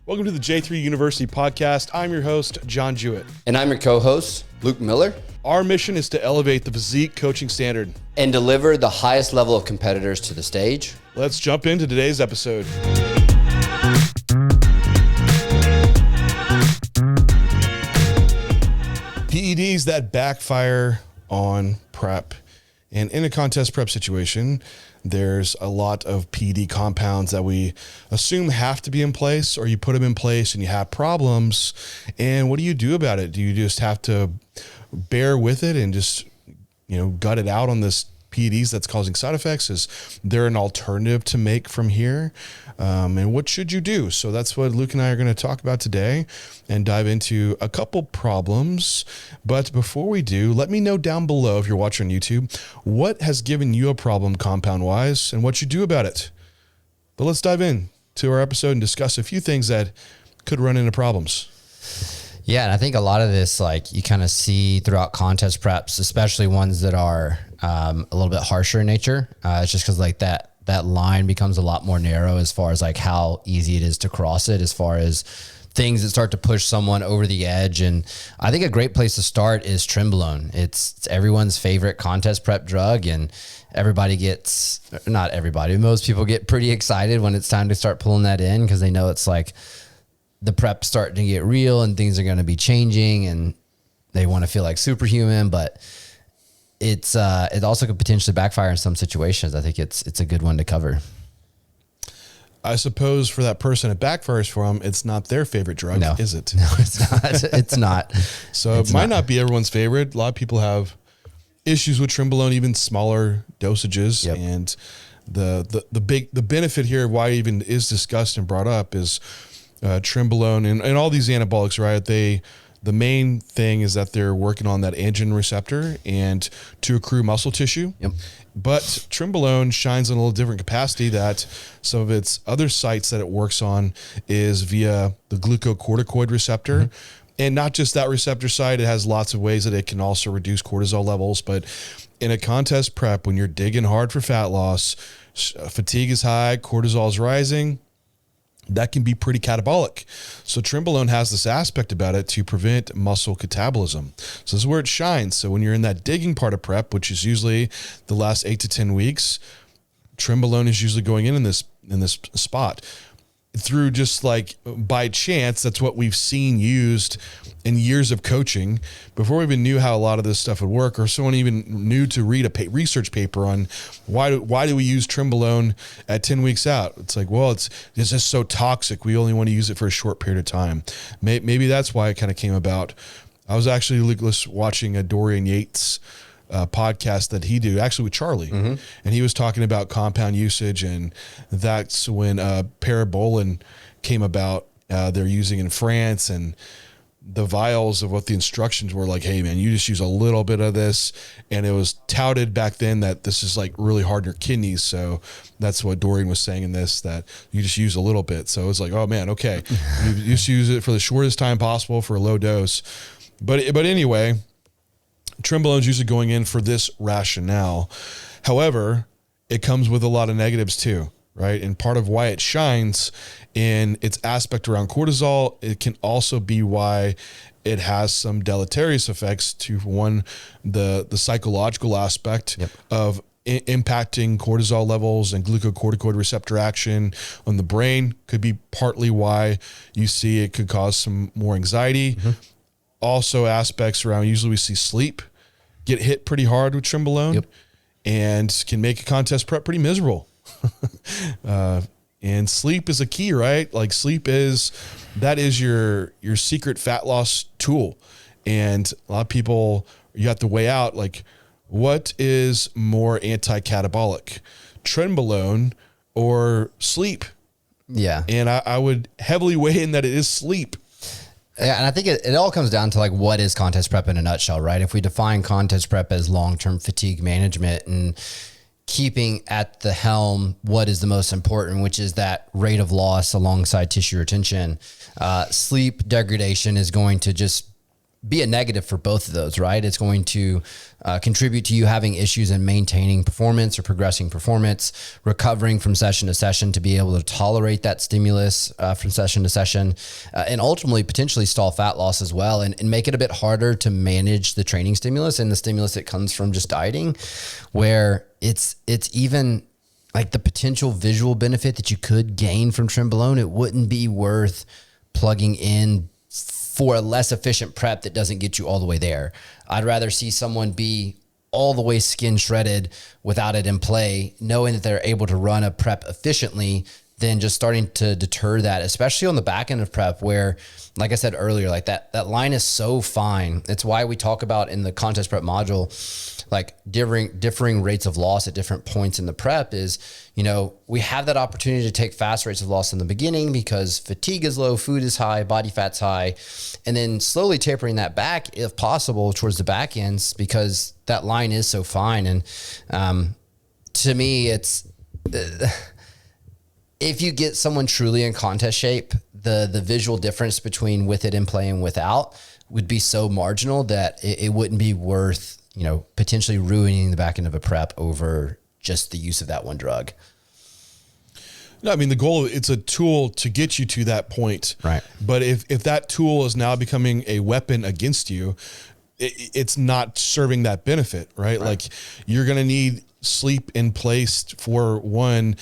Welcome to the J3U University podcast. I'm your host, John Jewett. And I'm your co-host, Luke Miller. Our mission is to elevate the physique coaching standard and deliver the highest level of competitors to the stage. Let's jump into today's episode. PEDs that backfire on prep. And in a contest prep situation, there's a lot of PED compounds that we assume have to be in place, or you put them in place and you have problems. And what do you do about it? Do you just have to bear with it and just, gut it out on this PEDs that's causing side effects? Is there an alternative to make from here? And what should you do? So that's what Luke and I are going to talk about today and dive into a couple problems. But before we do, let me know down below, if you're watching on YouTube, what has given you a problem compound wise and what you do about it. But let's dive in to our episode and discuss a few things that could run into problems. Yeah, and I think a lot of this, you kind of see throughout contest preps, especially ones that are a little bit harsher in nature. It's just because that line becomes a lot more narrow as far as how easy it is to cross it, as far as things that start to push someone over the edge. And I think a great place to start is Trenbolone. It's everyone's favorite contest prep drug, and most people get pretty excited when it's time to start pulling that in, because they know it's the prep's starting to get real and things are going to be changing and they want to feel like superhuman, but it also could potentially backfire in some situations. I think it's a good one to cover. I suppose for that person it backfires for them, it's not their favorite drug, is it? No, it's not. It's not. So it might not be everyone's favorite. A lot of people have issues with Trenbolone, even smaller dosages. Yep. And the benefit here, why it even is discussed and brought up, is Trenbolone and all these anabolics, right? The main thing is that they're working on that androgen receptor and to accrue muscle tissue. Yep. But Trenbolone shines in a little different capacity, that some of its other sites that it works on is via the glucocorticoid receptor. Mm-hmm. And not just that receptor site, it has lots of ways that it can also reduce cortisol levels. But in a contest prep, when you're digging hard for fat loss, fatigue is high, cortisol is rising, that can be pretty catabolic. So Trenbolone has this aspect about it to prevent muscle catabolism. So this is where it shines. So when you're in that digging part of prep, which is usually the last 8 to 10 weeks, Trenbolone is usually going in this spot. Through just by chance, that's what we've seen used in years of coaching before we even knew how a lot of this stuff would work, or someone even knew to read a research paper on why do we use Trenbolone at 10 weeks out. It's it's just so toxic. We only want to use it for a short period of time. Maybe that's why it kind of came about. I was actually watching a Dorian Yates podcast that he do, actually with Charlie. Mm-hmm. And he was talking about compound usage, and that's when Parabolin came about. They're using in France, and the vials of what the instructions were hey man, you just use a little bit of this, and it was touted back then that this is really hard on your kidneys. So that's what Dorian was saying in this, that you just use a little bit. So it's oh man, okay, you just use it for the shortest time possible for a low dose. But anyway, Trenbolone is usually going in for this rationale. However, it comes with a lot of negatives too, right? And part of why it shines in its aspect around cortisol, it can also be why it has some deleterious effects to the psychological aspect. Yep. Of impacting cortisol levels and glucocorticoid receptor action on the brain. Could be partly why you see it could cause some more anxiety. Mm-hmm. Also aspects around, usually we see sleep get hit pretty hard with Trenbolone. Yep. And can make a contest prep pretty miserable. And sleep is a key, right? Sleep is your secret fat loss tool. And a lot of people, you have to weigh out what is more anti-catabolic, Trenbolone or sleep? Yeah. And I would heavily weigh in that it is sleep. Yeah, and I think it all comes down to what is contest prep in a nutshell, right? If we define contest prep as long-term fatigue management and keeping at the helm what is the most important, which is that rate of loss alongside tissue retention, sleep degradation is going to just be a negative for both of those, right? It's going to contribute to you having issues in maintaining performance or progressing performance, recovering from session to session to be able to tolerate that stimulus from session to session, and ultimately potentially stall fat loss as well, and make it a bit harder to manage the training stimulus and the stimulus that comes from just dieting, where it's even like the potential visual benefit that you could gain from Trenbolone. It wouldn't be worth plugging in for a less efficient prep that doesn't get you all the way there. I'd rather see someone be all the way skin shredded without it in play, knowing that they're able to run a prep efficiently, than just starting to deter that, especially on the back end of prep where, like I said earlier, like that line is so fine. It's why we talk about in the contest prep module, like differing rates of loss at different points in the prep is, you know, we have that opportunity to take fast rates of loss in the beginning because fatigue is low, food is high, body fat's high, and then slowly tapering that back if possible towards the back ends because that line is so fine. And to me, it's if you get someone truly in contest shape, the visual difference between with it in play and without would be so marginal that it wouldn't be worth, you know, potentially ruining the back end of a prep over just the use of that one drug. No, I mean, the goal, it's a tool to get you to that point. Right. But if that tool is now becoming a weapon against you, it's not serving that benefit, right? Like you're going to need sleep in place for one,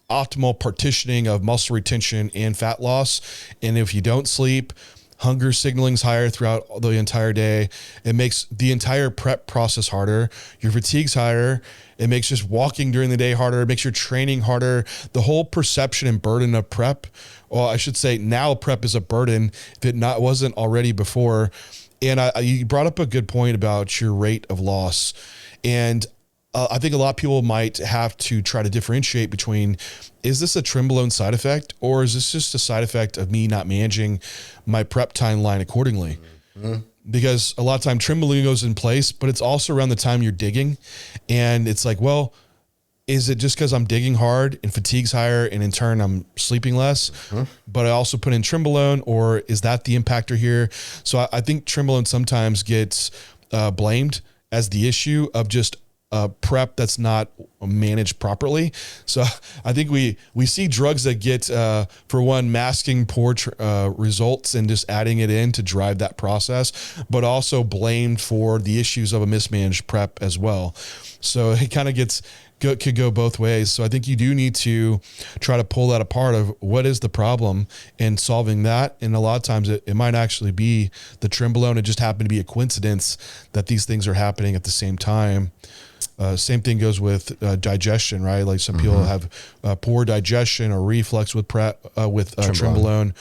optimal partitioning of muscle retention and fat loss. And if you don't sleep, hunger signaling is higher throughout the entire day. It makes the entire prep process harder. Your fatigue's higher. It makes just walking during the day harder. It makes your training harder. The whole perception and burden of prep, well, I should say now prep is a burden if it wasn't already before. And you brought up a good point about your rate of loss. And I think a lot of people might have to try to differentiate between, is this a Trenbolone side effect or is this just a side effect of me not managing my prep timeline accordingly? Mm-hmm. Because a lot of time Trenbolone goes in place, but it's also around the time you're digging. And it's like, well, is it just because I'm digging hard and fatigue's higher and in turn I'm sleeping less, but I also put in Trenbolone, or is that the impactor here? So I think Trenbolone sometimes gets blamed as the issue of just prep that's not managed properly. So I think we see drugs that get, for one, masking poor results and just adding it in to drive that process, but also blamed for the issues of a mismanaged prep as well. So it kind of could go both ways. So I think you do need to try to pull that apart of what is the problem and solving that. And a lot of times it might actually be the Trenbolone. It just happened to be a coincidence that these things are happening at the same time. Same thing goes with digestion, right? Like some people have poor digestion or reflux with Trenbolone.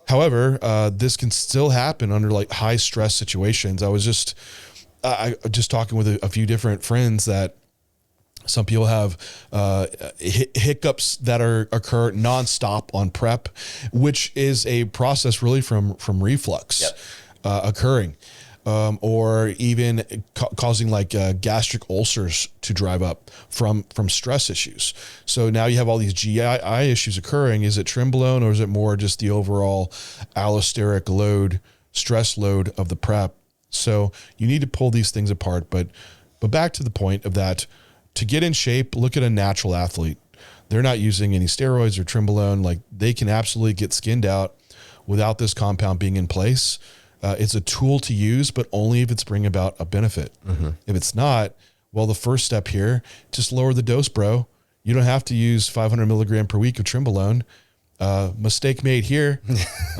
However, this can still happen under like high stress situations. I was just talking with a few different friends that some people have hiccups that occur nonstop on prep, which is a process really from reflux occurring. Or even causing like gastric ulcers to drive up from stress issues. So now you have all these GI issues occurring. Is it Trenbolone or is it more just the overall allosteric load, stress load of the prep? So you need to pull these things apart. But back to the point of that, to get in shape, look at a natural athlete. They're not using any steroids or Trenbolone. Like they can absolutely get skinned out without this compound being in place. It's a tool to use, but only if it's bringing about a benefit. If it's not, well, the first step here, just lower the dose, bro. You don't have to use 500 milligram per week of Trenbolone. Mistake made here.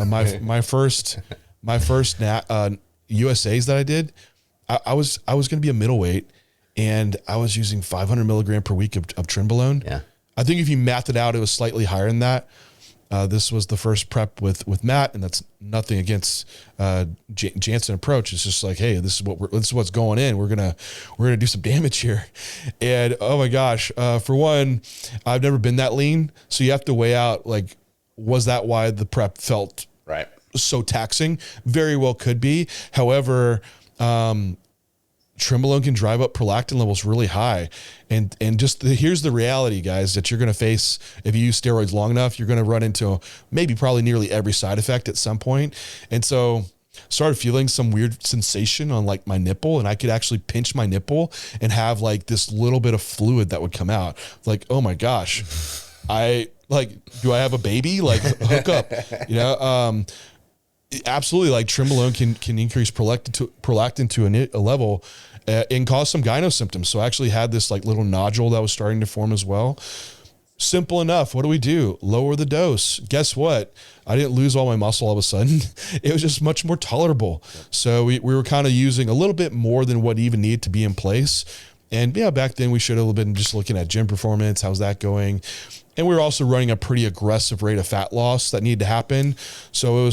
My first USAs that I did, I was going to be a middleweight, and I was using 500 milligram per week of Trenbolone. Yeah. I think if you mapped it out, it was slightly higher than that. This was the first prep with Matt, and that's nothing against Jansen approach. It's just like, hey, this is what's going in. We're gonna do some damage here, and oh my gosh, for one, I've never been that lean, so you have to weigh out like, was that why the prep felt so taxing? Very well could be. However, Trenbolone can drive up prolactin levels really high. And just here's the reality, guys, that you're going to face if you use steroids long enough. You're going to run into probably nearly every side effect at some point. And so started feeling some weird sensation on like my nipple, and I could actually pinch my nipple and have like this little bit of fluid that would come out. Like, oh my gosh, do I have a baby? Like, hook up, absolutely. Like Trenbolone can increase prolactin to a level and cause some gyno symptoms. So I actually had this like little nodule that was starting to form as well. Simple enough. What do we do? Lower the dose. Guess what? I didn't lose all my muscle all of a sudden. It was just much more tolerable. So we were kind of using a little bit more than what even needed to be in place. And yeah, back then we should have been just looking at gym performance. How's that going? And we were also running a pretty aggressive rate of fat loss that needed to happen. So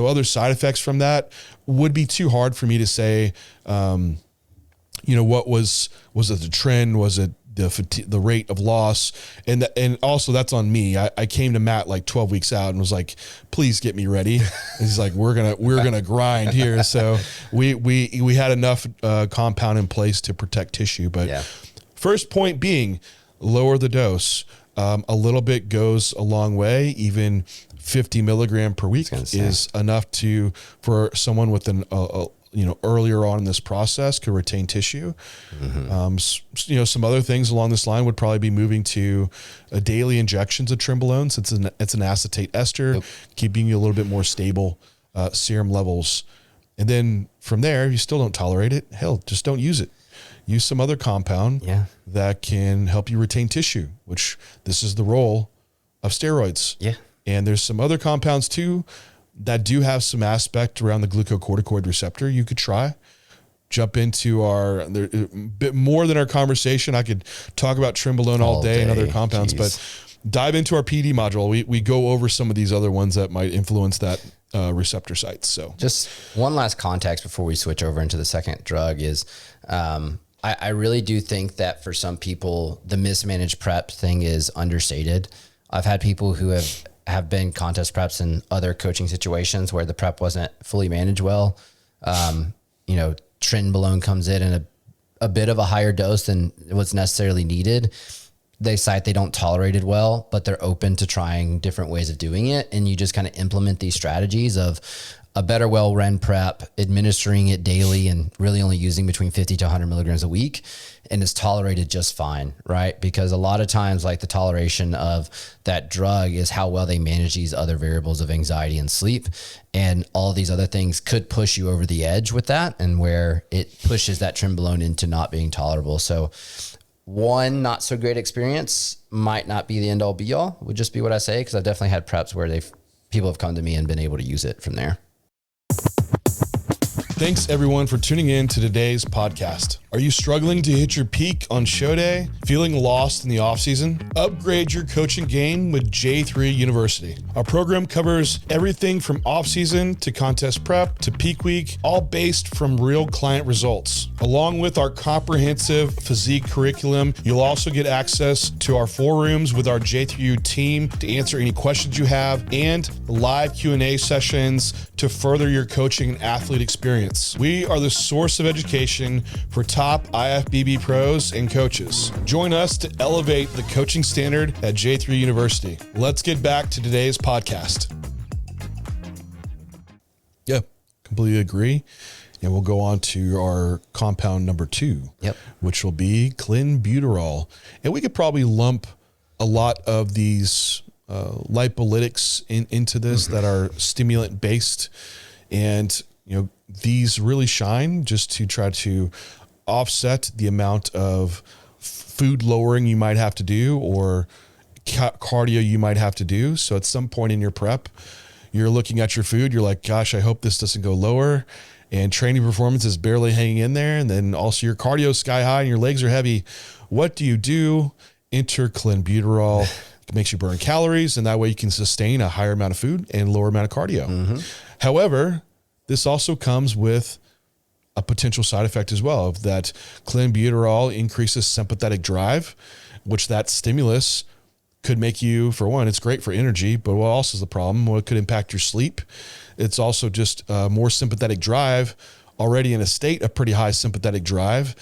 other side effects from that would be too hard for me to say, what was it the trend? Was it the rate of loss? And also that's on me. I came to Matt like 12 weeks out and was like, please get me ready. And he's like, we're gonna grind here. So we had enough compound in place to protect tissue. But first point being, lower the dose. A little bit goes a long way. Even 50 milligram per week is enough for someone with an earlier on in this process could retain tissue. Some other things along this line would probably be moving to daily injections of Trenbolone, since it's an acetate ester, keeping you a little bit more stable serum levels. And then from there, if you still don't tolerate it, hell, just don't use it. Use some other compound that can help you retain tissue, which this is the role of steroids. Yeah. And there's some other compounds too that do have some aspect around the glucocorticoid receptor. You could try. Jump into a bit more than our conversation. I could talk about Trenbolone all day and other compounds, but dive into our PD module. We go over some of these other ones that might influence that receptor sites. So just one last context before we switch over into the second drug is, I really do think that for some people, the mismanaged prep thing is understated. I've had people who have been contest preps in other coaching situations where the prep wasn't fully managed well. Trenbolone comes in a bit of a higher dose than what's necessarily needed. They cite they don't tolerate it well, but they're open to trying different ways of doing it. And you just kind of implement these strategies of a better well-run prep, administering it daily and really only using between 50 to 100 milligrams a week. And it's tolerated just fine, right? Because a lot of times, like, the toleration of that drug is how well they manage these other variables of anxiety and sleep. And all these other things could push you over the edge with that, and where it pushes that Trenbolone into not being tolerable. So one not so great experience might not be the end all be all, would just be what I say. Cause I've definitely had preps where people have come to me and been able to use it from there. Thanks everyone for tuning in to today's podcast. Are you struggling to hit your peak on show day? Feeling lost in the off season? Upgrade your coaching game with J3 University. Our program covers everything from off season to contest prep to peak week, all based from real client results. Along with our comprehensive physique curriculum, you'll also get access to our 4 rooms with our J3U team to answer any questions you have, and live Q&A sessions to further your coaching and athlete experience. We are the source of education for top IFBB pros and coaches. Join us to elevate the coaching standard at J3 University. Let's get back to today's podcast. Yeah, completely agree. And we'll go on to our compound number 2, which will be Clenbuterol. And we could probably lump a lot of these lipolytics into this that are stimulant based. And these really shine just to try to offset the amount of food lowering you might have to do, or cardio you might have to do. So at some point in your prep, you're looking at your food, you're like, gosh, I hope this doesn't go lower. And training performance is barely hanging in there. And then also your cardio is sky high and your legs are heavy. What do? Enter Clenbuterol. It makes you burn calories, and that way you can sustain a higher amount of food and lower amount of cardio. However, this also comes with a potential side effect as well, of that Clenbuterol increases sympathetic drive, which that stimulus could make you, for one, it's great for energy, but what else is the problem? Well, it could impact your sleep. It's also just more sympathetic drive, already in a state of pretty high sympathetic drive,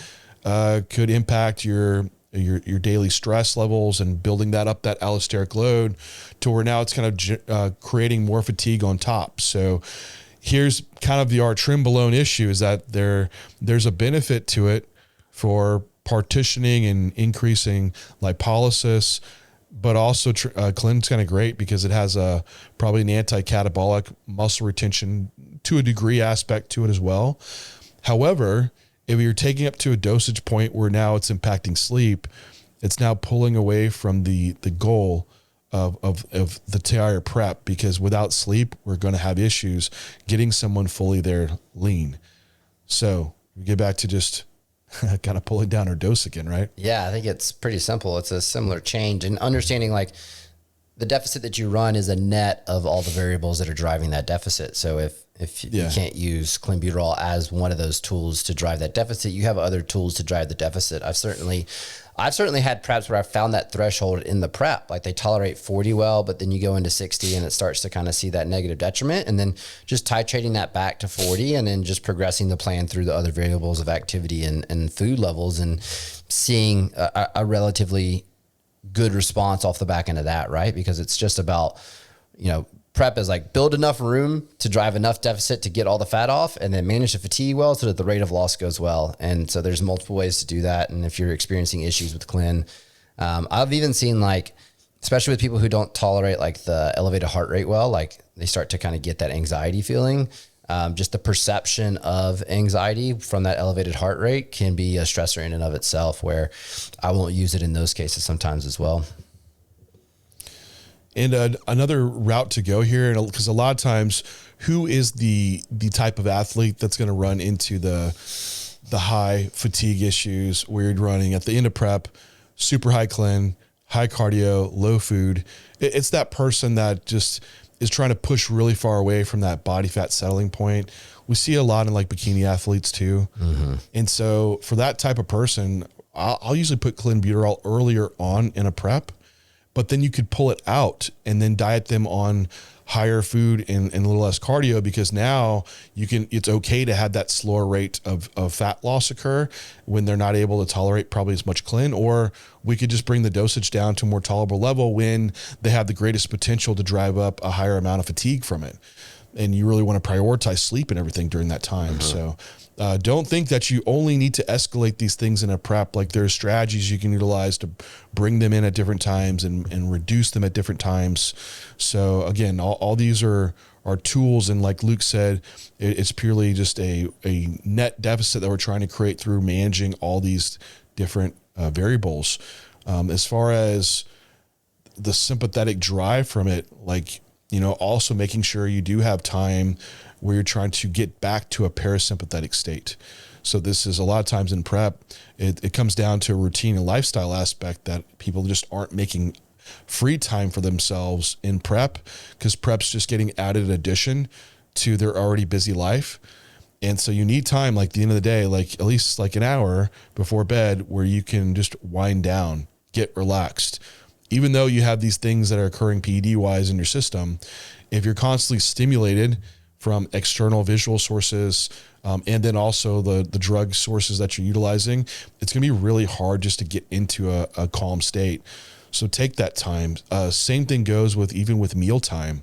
could impact your daily stress levels and building that up, that allosteric load, to where now it's kind of creating more fatigue on top. So here's kind of our Trenbolone issue is that there's a benefit to it for partitioning and increasing lipolysis, but also Clen's kind of great because it has probably an anti-catabolic muscle retention to a degree aspect to it as well. However, if you're taking up to a dosage point where now it's impacting sleep, it's now pulling away from the goal of the entire prep, because without sleep, we're going to have issues getting someone fully there lean. So we get back to just kind of pulling down our dose again, right? Yeah, I think it's pretty simple. It's a similar change, and understanding like the deficit that you run is a net of all the variables that are driving that deficit. So if you can't use Clenbuterol as one of those tools to drive that deficit, you have other tools to drive the deficit. I've certainly had preps where I found that threshold in the prep, like they tolerate 40 well, but then you go into 60 and it starts to kind of see that negative detriment, and then just titrating that back to 40 and then just progressing the plan through the other variables of activity and food levels and seeing a relatively good response off the back end of that, right? Because it's just about, prep is like build enough room to drive enough deficit to get all the fat off, and then manage the fatigue well so that the rate of loss goes well. And so there's multiple ways to do that. And if you're experiencing issues with Clen, I've even seen like, especially with people who don't tolerate like the elevated heart rate well, like they start to kind of get that anxiety feeling. Just the perception of anxiety from that elevated heart rate can be a stressor in and of itself, where I won't use it in those cases sometimes as well. And another route to go here, because a lot of times, who is the type of athlete that's going to run into the high fatigue issues where you're running at the end of prep, super high Clen, high cardio, low food? It's that person that just is trying to push really far away from that body fat settling point. We see a lot in like bikini athletes too. Mm-hmm. And so for that type of person, I'll usually put Clenbuterol earlier on in a prep, but then you could pull it out and then diet them on higher food and a little less cardio, because now it's okay to have that slower rate of fat loss occur when they're not able to tolerate probably as much Clen, or we could just bring the dosage down to a more tolerable level when they have the greatest potential to drive up a higher amount of fatigue from it. And you really want to prioritize sleep and everything during that time. Mm-hmm. So don't think that you only need to escalate these things in a prep. Like there's strategies you can utilize to bring them in at different times and reduce them at different times. So again, all these are tools. And like Luke said, it's purely just a net deficit that we're trying to create through managing all these different variables. As far as the sympathetic drive from it, like, also making sure you do have time where you're trying to get back to a parasympathetic state. So this is a lot of times in prep, it comes down to a routine and lifestyle aspect that people just aren't making free time for themselves in prep, because prep's just getting added addition to their already busy life. And so you need time, like the end of the day, like at least like an hour before bed, where you can just wind down, get relaxed. Even though you have these things that are occurring PED wise in your system, if you're constantly stimulated from external visual sources, and then also the drug sources that you're utilizing, it's going to be really hard just to get into a calm state. So take that time. Same thing goes even with meal time.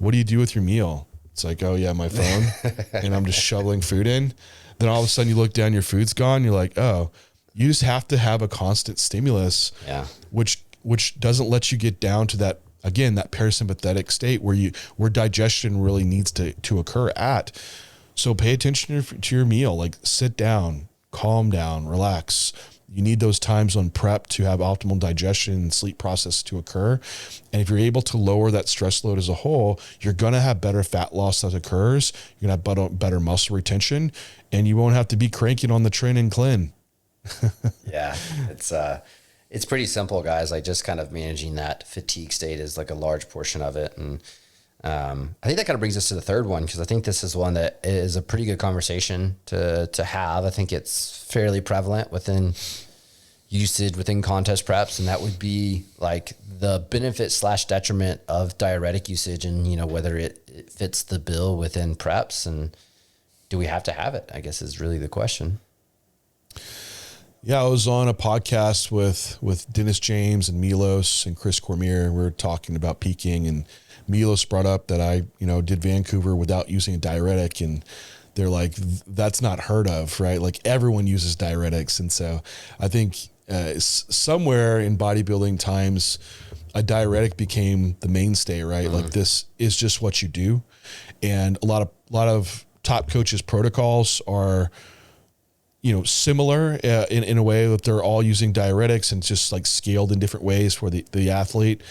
What do you do with your meal? It's like, oh yeah, my phone, and I'm just shoveling food in. Then all of a sudden you look down, your food's gone. You're like, oh, you just have to have a constant stimulus, which doesn't let you get down to that, again, that parasympathetic state where digestion really needs to occur at. So pay attention to your meal, like sit down, calm down, relax. You need those times on prep to have optimal digestion and sleep process to occur. And if you're able to lower that stress load as a whole, you're going to have better fat loss that occurs. You're going to have better muscle retention, and you won't have to be cranking on the Tren and Clen. Yeah, it's pretty simple, guys. Like just kind of managing that fatigue state is like a large portion of it. And I think that kind of brings us to the third one, because I think this is one that is a pretty good conversation to have. I think it's fairly prevalent within usage, within contest preps, and that would be like the benefit / detriment of diuretic usage, and whether it fits the bill within preps, and do we have to have it, I guess, is really the question. Yeah, I was on a podcast with Dennis James and Milos and Chris Cormier. We were talking about peaking and Milos brought up that I, did Vancouver without using a diuretic, and they're like, that's not heard of, right? Like everyone uses diuretics. And so I think somewhere in bodybuilding times, a diuretic became the mainstay, right? Like this is just what you do. And a lot of top coaches' protocols are, similar in a way that they're all using diuretics and just like scaled in different ways for the athlete.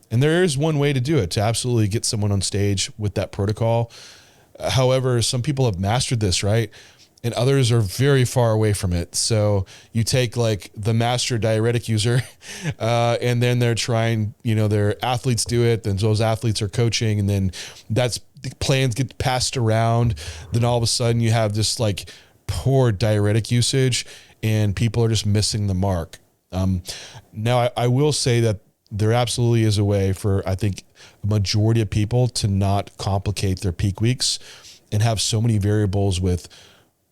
And there is one way to do it, to absolutely get someone on stage with that protocol. However, some people have mastered this, right? And others are very far away from it. So you take like the master diuretic user, and then they're trying, their athletes do it. Then those athletes are coaching, and then the plans get passed around. Then all of a sudden you have this like poor diuretic usage, and people are just missing the mark. Now I will say that there absolutely is a way for, I think, a majority of people to not complicate their peak weeks and have so many variables with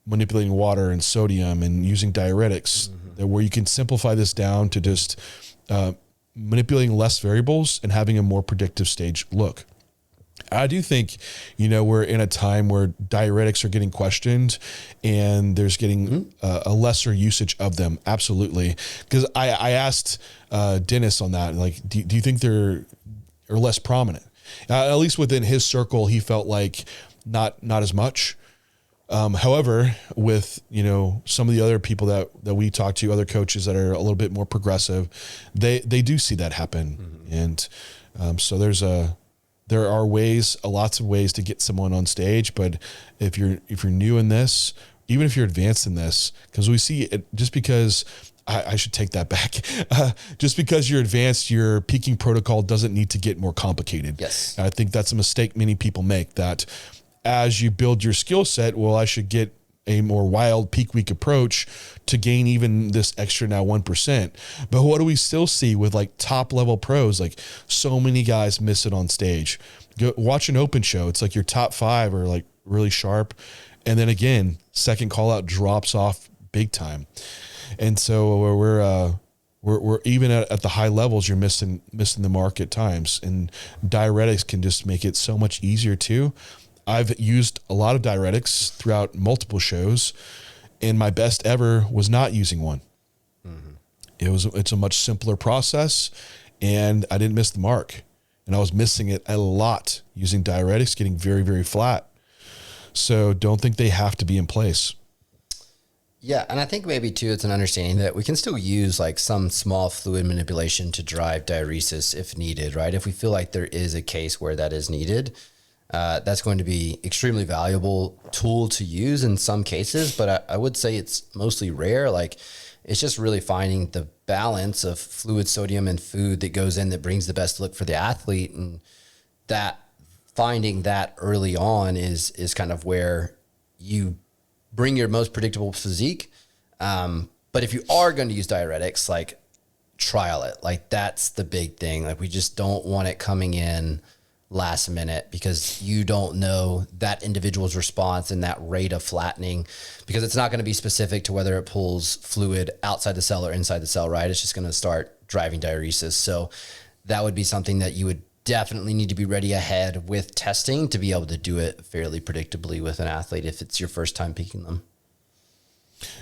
manipulating water and sodium and using diuretics, that where you can simplify this down to just manipulating less variables and having a more predictive stage look. I do think, we're in a time where diuretics are getting questioned and there's getting a lesser usage of them. Absolutely. Because I asked Dennis on that, like, do you think they're less prominent? At least within his circle, he felt like not as much. However, with, some of the other people that we talk to, other coaches that are a little bit more progressive, they do see that happen. And so there are lots of ways to get someone on stage. But if you're new in this, even if you're advanced in this, because we see it, just because I should take that back. Just because you're advanced, your peaking protocol doesn't need to get more complicated. Yes. I think that's a mistake many people make, that as you build your skill set, well, I should get a more wild peak week approach to gain even this extra now 1%. But what do we still see with like top level pros? Like so many guys miss it on stage. Go watch an open show. It's like your top 5 are like really sharp. And then again, second call out drops off big time. And so we're even at the high levels, you're missing the mark at times. And diuretics can just make it so much easier too. I've used a lot of diuretics throughout multiple shows, and my best ever was not using one. It's a much simpler process, and I didn't miss the mark. And I was missing it a lot using diuretics, getting very, very flat. So don't think they have to be in place. Yeah, and I think maybe too, it's an understanding that we can still use like some small fluid manipulation to drive diuresis if needed, right? If we feel like there is a case where that is needed, that's going to be extremely valuable tool to use in some cases, but I would say it's mostly rare. Like it's just really finding the balance of fluid, sodium, and food that goes in that brings the best look for the athlete, and that finding that early on is kind of where you bring your most predictable physique. But if you are going to use diuretics, like trial it. Like that's the big thing. Like we just don't want it coming in last minute, because you don't know that individual's response and that rate of flattening, because it's not going to be specific to whether it pulls fluid outside the cell or inside the cell, right? It's just going to start driving diuresis. So that would be something that you would definitely need to be ready ahead with testing to be able to do it fairly predictably with an athlete if it's your first time peaking them.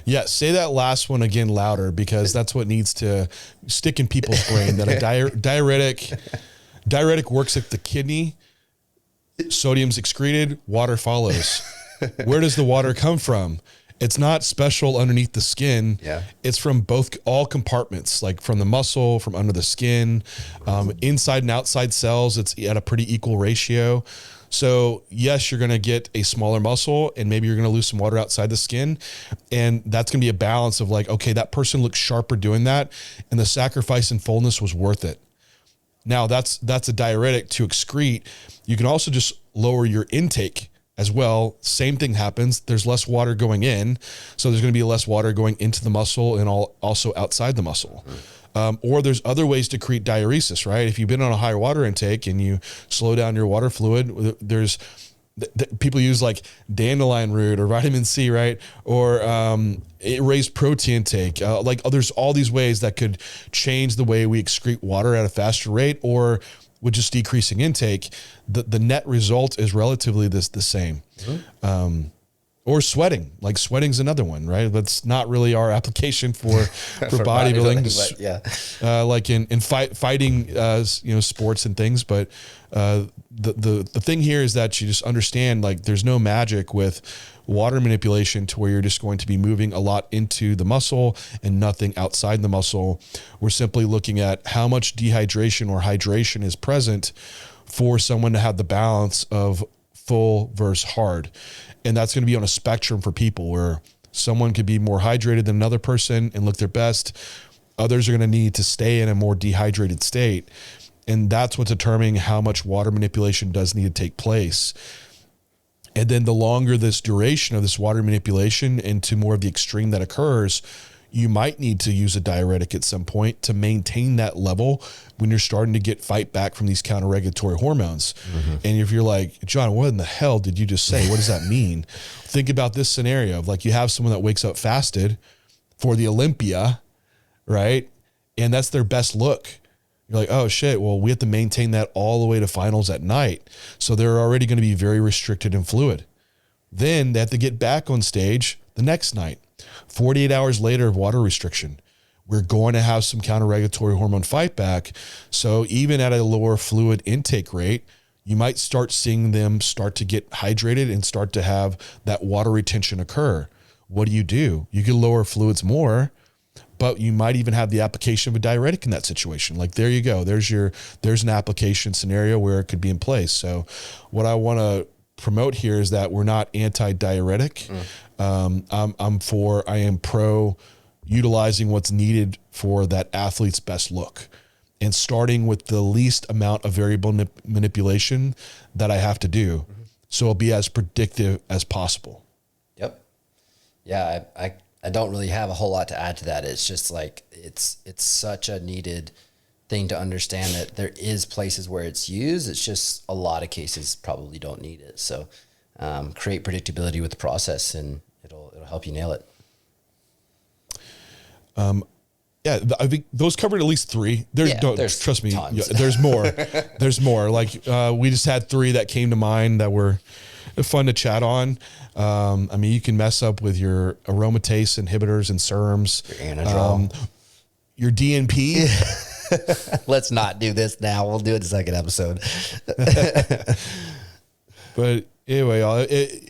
Yeah, say that last one again louder, because that's what needs to stick in people's brain, that a diuretic works at the kidney, sodium's excreted, water follows. Where does the water come from? It's not special underneath the skin. Yeah. It's from all compartments, like from the muscle, from under the skin, inside and outside cells. It's at a pretty equal ratio. So yes, you're going to get a smaller muscle, and maybe you're going to lose some water outside the skin. And that's going to be a balance of like, okay, that person looks sharper doing that, and the sacrifice and fullness was worth it. Now that's a diuretic to excrete. You can also just lower your intake as well. Same thing happens. There's less water going in, so there's going to be less water going into the muscle and also outside the muscle. Or there's other ways to create diuresis, right? If you've been on a high water intake and you slow down your water fluid, there's people use like dandelion root or vitamin C, right? Or raised protein intake. There's all these ways that could change the way we excrete water at a faster rate, or with just decreasing intake, the net result is relatively the same. Or sweating, like sweating's another one, right? That's not really our application for bodybuilding, but like in fighting, sports and things. But the thing here is that you just understand, like, there's no magic with water manipulation to where you're just going to be moving a lot into the muscle and nothing outside the muscle. We're simply looking at how much dehydration or hydration is present for someone to have the balance of full versus hard. And that's going to be on a spectrum for people, where someone could be more hydrated than another person and look their best. Others are going to need to stay in a more dehydrated state. And that's what's determining how much water manipulation does need to take place. And then the longer this duration of this water manipulation into more of the extreme that occurs, you might need to use a diuretic at some point to maintain that level when you're starting to get fight back from these counter-regulatory hormones. And if you're like, John, what in the hell did you just say? What does that mean? Think about this scenario of, like, you have someone that wakes up fasted for the Olympia, right? And that's their best look. You're like, oh shit, well, we have to maintain that all the way to finals at night. So they're already going to be very restricted in fluid. Then they have to get back on stage the next night. 48 hours later of water restriction, we're going to have some counter-regulatory hormone fight back. So even at a lower fluid intake rate, you might start seeing them start to get hydrated and start to have that water retention occur. What do? You can lower fluids more, but you might even have the application of a diuretic in that situation. Like, there you go. There's an application scenario where it could be in place. So what I want to promote here is that we're not anti-diuretic. I am pro utilizing what's needed for that athlete's best look, and starting with the least amount of variable manipulation that I have to do. So it'll be as predictive as possible. Yep. Yeah. I don't really have a whole lot to add to that. It's just like, it's such a needed thing to understand that there is places where it's used. It's just a lot of cases probably don't need it. So create predictability with the process, and it'll help you nail it. Yeah, I think those covered at least 3. There's trust me, tons. there's more. There's more. Like, we just had 3 that came to mind that were fun to chat on. I mean, you can mess up with your aromatase inhibitors and serums. Your anadrol. Your DNP. Let's not do this now. We'll do it in the second episode. But anyway,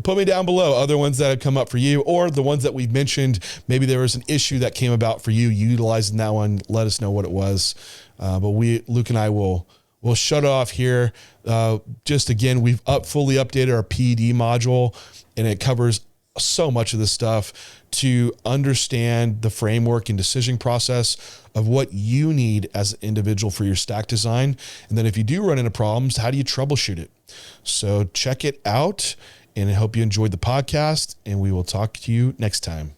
put me down below other ones that have come up for you, or the ones that we've mentioned. Maybe there was an issue that came about for you utilizing that one. Let us know what it was. But Luke and I will shut off here. Just again, we've fully updated our PED module, and it covers so much of this stuff to understand the framework and decision process of what you need as an individual for your stack design. And then if you do run into problems, how do you troubleshoot it? So check it out, and I hope you enjoyed the podcast, and we will talk to you next time.